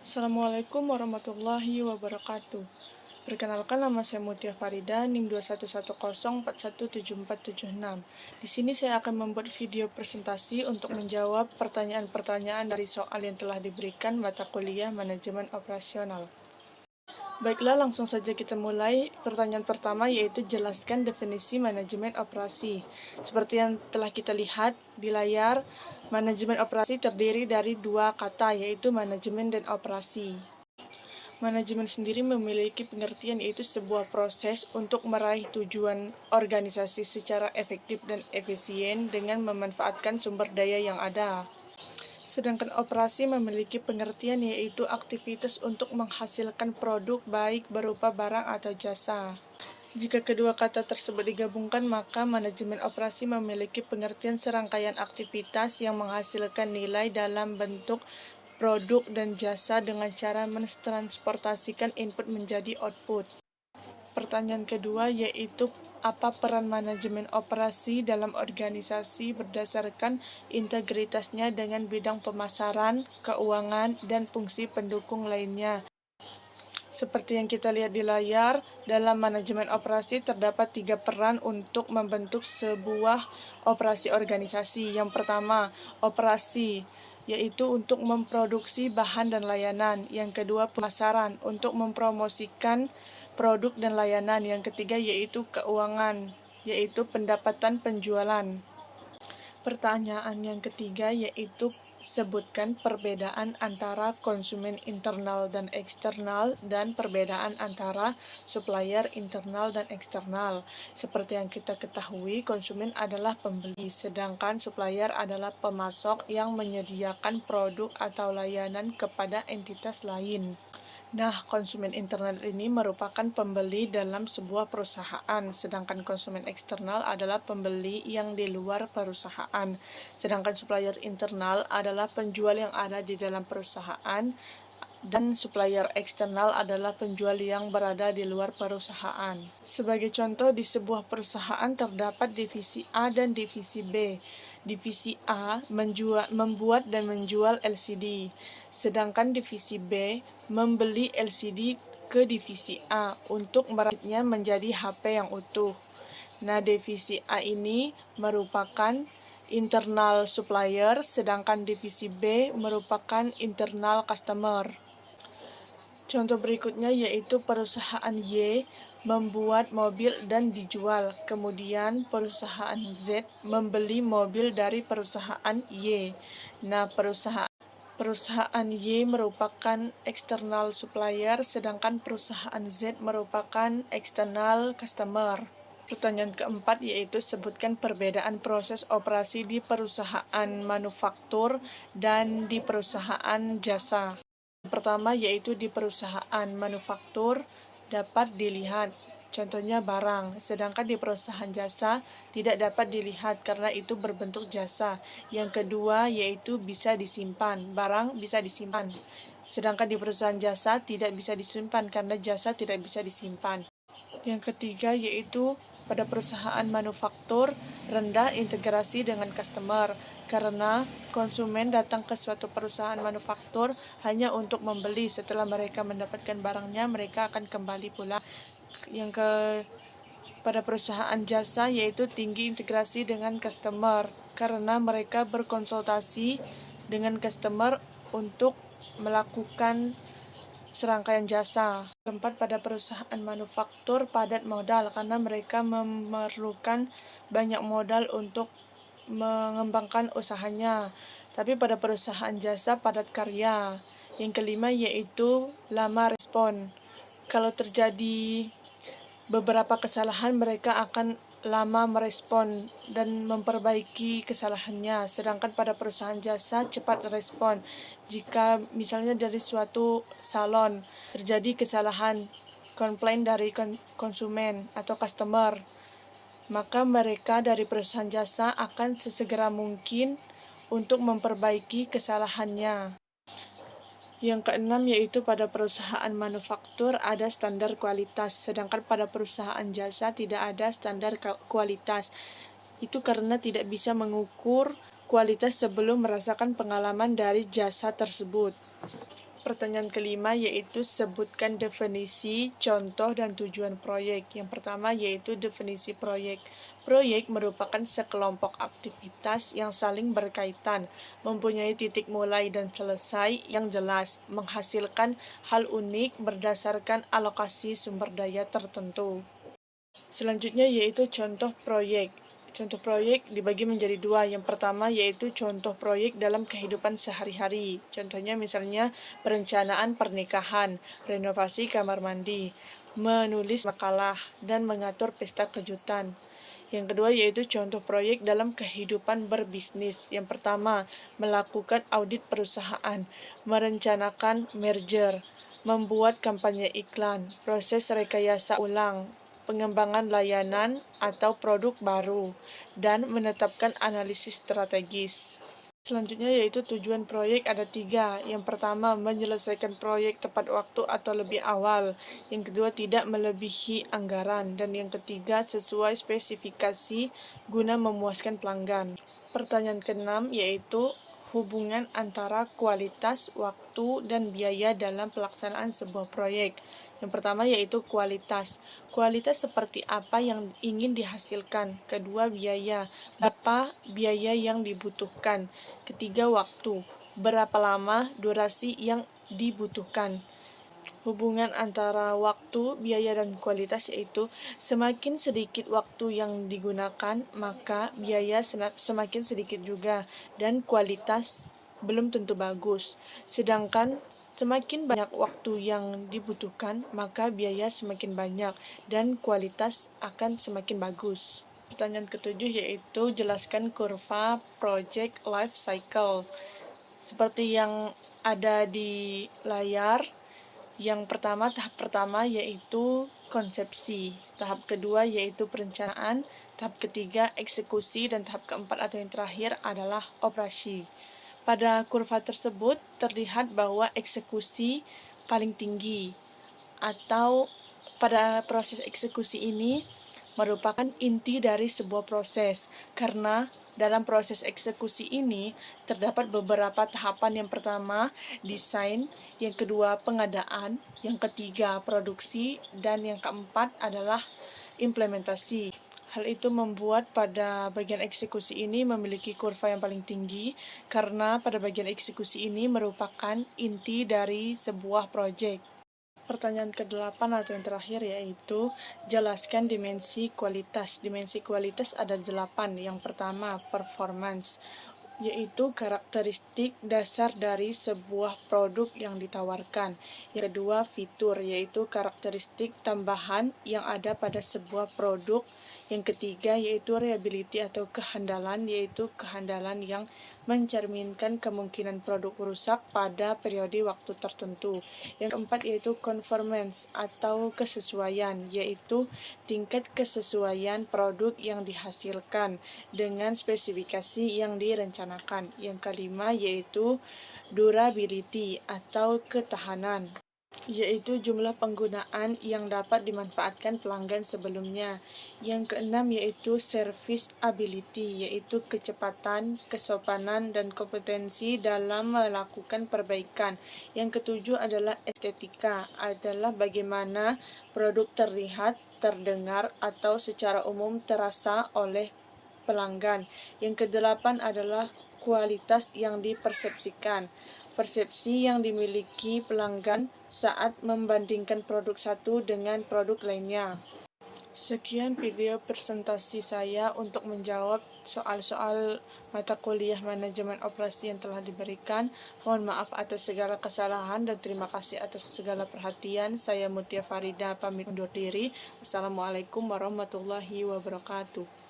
Assalamualaikum warahmatullahi wabarakatuh. Perkenalkan, nama saya Mutia Farida, NIM 21104174776. Di sini saya akan membuat video presentasi untuk menjawab pertanyaan-pertanyaan dari soal yang telah diberikan mata kuliah Manajemen Operasional. Baiklah, langsung saja kita mulai. Pertanyaan pertama yaitu jelaskan definisi manajemen operasi. Seperti yang telah kita lihat di layar, manajemen operasi terdiri dari dua kata, yaitu manajemen dan operasi. Manajemen sendiri memiliki pengertian yaitu sebuah proses untuk meraih tujuan organisasi secara efektif dan efisien dengan memanfaatkan sumber daya yang ada. Sedangkan operasi memiliki pengertian yaitu aktivitas untuk menghasilkan produk baik berupa barang atau jasa. Jika kedua kata tersebut digabungkan, maka manajemen operasi memiliki pengertian serangkaian aktivitas yang menghasilkan nilai dalam bentuk produk dan jasa dengan cara mentransportasikan input menjadi output. Pertanyaan kedua yaitu apa peran manajemen operasi dalam organisasi berdasarkan integritasnya dengan bidang pemasaran, keuangan, dan fungsi pendukung lainnya. Seperti yang kita lihat di layar, dalam manajemen operasi terdapat 3 peran untuk membentuk sebuah operasi organisasi. Yang pertama, operasi, yaitu untuk memproduksi bahan dan layanan. Yang kedua, pemasaran, untuk mempromosikan produk dan layanan. Yang ketiga, yaitu keuangan, yaitu pendapatan penjualan. Pertanyaan yang ketiga yaitu sebutkan perbedaan antara konsumen internal dan eksternal dan perbedaan antara supplier internal dan eksternal. Seperti yang kita ketahui, konsumen adalah pembeli, sedangkan supplier adalah pemasok yang menyediakan produk atau layanan kepada entitas lain. Nah, konsumen internal ini merupakan pembeli dalam sebuah perusahaan, sedangkan konsumen eksternal adalah pembeli yang di luar perusahaan. Sedangkan supplier internal adalah penjual yang ada di dalam perusahaan, dan supplier eksternal adalah penjual yang berada di luar perusahaan. Sebagai contoh, di sebuah perusahaan terdapat divisi A dan divisi B. Divisi A membuat dan menjual LCD, sedangkan divisi B membeli LCD ke divisi A untuk merakitnya menjadi HP yang utuh. Nah, divisi A ini merupakan internal supplier, sedangkan divisi B merupakan internal customer. Contoh berikutnya yaitu perusahaan Y membuat mobil dan dijual, kemudian perusahaan Z membeli mobil dari perusahaan Y. Nah, perusahaan Y merupakan external supplier, sedangkan perusahaan Z merupakan external customer. Pertanyaan keempat yaitu sebutkan perbedaan proses operasi di perusahaan manufaktur dan di perusahaan jasa. Pertama yaitu di perusahaan manufaktur dapat dilihat, contohnya barang, sedangkan di perusahaan jasa tidak dapat dilihat karena itu berbentuk jasa. Yang kedua yaitu bisa disimpan, barang bisa disimpan, sedangkan di perusahaan jasa tidak bisa disimpan karena jasa tidak bisa disimpan. Yang ketiga yaitu pada perusahaan manufaktur rendah integrasi dengan customer, karena konsumen datang ke suatu perusahaan manufaktur hanya untuk membeli. Setelah mereka mendapatkan barangnya, mereka akan kembali pulang. Pada perusahaan jasa yaitu tinggi integrasi dengan customer, karena mereka berkonsultasi dengan customer untuk melakukan serangkaian jasa. Keempat, pada perusahaan manufaktur padat modal karena mereka memerlukan banyak modal untuk mengembangkan usahanya. Tapi pada perusahaan jasa padat karya. Yang kelima yaitu lama respon. Kalau terjadi beberapa kesalahan, mereka akan lama merespon dan memperbaiki kesalahannya. Sedangkan pada perusahaan jasa cepat respon. Jika misalnya dari suatu salon terjadi kesalahan, komplain dari konsumen atau customer, maka mereka dari perusahaan jasa akan sesegera mungkin untuk memperbaiki kesalahannya. Yang keenam yaitu pada perusahaan manufaktur ada standar kualitas, sedangkan pada perusahaan jasa tidak ada standar kualitas. Itu karena tidak bisa mengukur kualitas sebelum merasakan pengalaman dari jasa tersebut. Pertanyaan kelima yaitu sebutkan definisi, contoh, dan tujuan proyek. Yang pertama yaitu definisi proyek. Proyek merupakan sekelompok aktivitas yang saling berkaitan, mempunyai titik mulai dan selesai yang jelas, menghasilkan hal unik berdasarkan alokasi sumber daya tertentu. Selanjutnya yaitu contoh proyek. Contoh proyek dibagi menjadi dua. Yang pertama yaitu contoh proyek dalam kehidupan sehari-hari. Contohnya misalnya perencanaan pernikahan, renovasi kamar mandi, menulis makalah, dan mengatur pesta kejutan. Yang kedua yaitu contoh proyek dalam kehidupan berbisnis. Yang pertama, melakukan audit perusahaan, merencanakan merger, membuat kampanye iklan, proses rekayasa ulang, pengembangan layanan atau produk baru, dan menetapkan analisis strategis. Selanjutnya yaitu tujuan proyek ada 3. Yang pertama, menyelesaikan proyek tepat waktu atau lebih awal. Yang kedua, tidak melebihi anggaran. Dan yang ketiga, sesuai spesifikasi guna memuaskan pelanggan. Pertanyaan keenam yaitu hubungan antara kualitas, waktu, dan biaya dalam pelaksanaan sebuah proyek. Yang pertama yaitu kualitas. Kualitas seperti apa yang ingin dihasilkan. Kedua, biaya. Berapa biaya yang dibutuhkan. Ketiga, waktu. Berapa lama durasi yang dibutuhkan. Hubungan antara waktu, biaya, dan kualitas yaitu semakin sedikit waktu yang digunakan, maka biaya semakin sedikit juga, dan kualitas belum tentu bagus. Sedangkan semakin banyak waktu yang dibutuhkan, maka biaya semakin banyak, dan kualitas akan semakin bagus. Pertanyaan ketujuh yaitu jelaskan kurva project life cycle. Seperti yang ada di layar, yang pertama, tahap pertama yaitu konsepsi, tahap kedua yaitu perencanaan, tahap ketiga eksekusi, dan tahap keempat atau yang terakhir adalah operasi. Pada kurva tersebut terlihat bahwa eksekusi paling tinggi, atau pada proses eksekusi ini merupakan inti dari sebuah proses, karena dalam proses eksekusi ini terdapat beberapa tahapan. Yang pertama, desain, yang kedua, pengadaan, yang ketiga, produksi, dan yang keempat adalah implementasi. Hal itu membuat pada bagian eksekusi ini memiliki kurva yang paling tinggi, karena pada bagian eksekusi ini merupakan inti dari sebuah proyek. Pertanyaan ke-8 atau yang terakhir yaitu jelaskan dimensi kualitas. Dimensi kualitas ada 8. Yang pertama, performance, yaitu karakteristik dasar dari sebuah produk yang ditawarkan. Yang kedua, fitur, yaitu karakteristik tambahan yang ada pada sebuah produk. Yang ketiga yaitu reliability atau kehandalan, yaitu kehandalan yang mencerminkan kemungkinan produk rusak pada periode waktu tertentu. Yang keempat yaitu conformance atau kesesuaian, yaitu tingkat kesesuaian produk yang dihasilkan dengan spesifikasi yang direncanakan. Yang kelima yaitu durability atau ketahanan, yaitu jumlah penggunaan yang dapat dimanfaatkan pelanggan sebelumnya. Yang keenam yaitu service ability, yaitu kecepatan, kesopanan, dan kompetensi dalam melakukan perbaikan. Yang ketujuh adalah estetika, adalah bagaimana produk terlihat, terdengar, atau secara umum terasa oleh pelanggan. Yang kedelapan adalah kualitas yang dipersepsikan, persepsi yang dimiliki pelanggan saat membandingkan produk satu dengan produk lainnya. Sekian video presentasi saya untuk menjawab soal-soal mata kuliah manajemen operasi yang telah diberikan. Mohon maaf atas segala kesalahan dan terima kasih atas segala perhatian. Saya Mutia Farida pamit undur diri. Wassalamualaikum warahmatullahi wabarakatuh.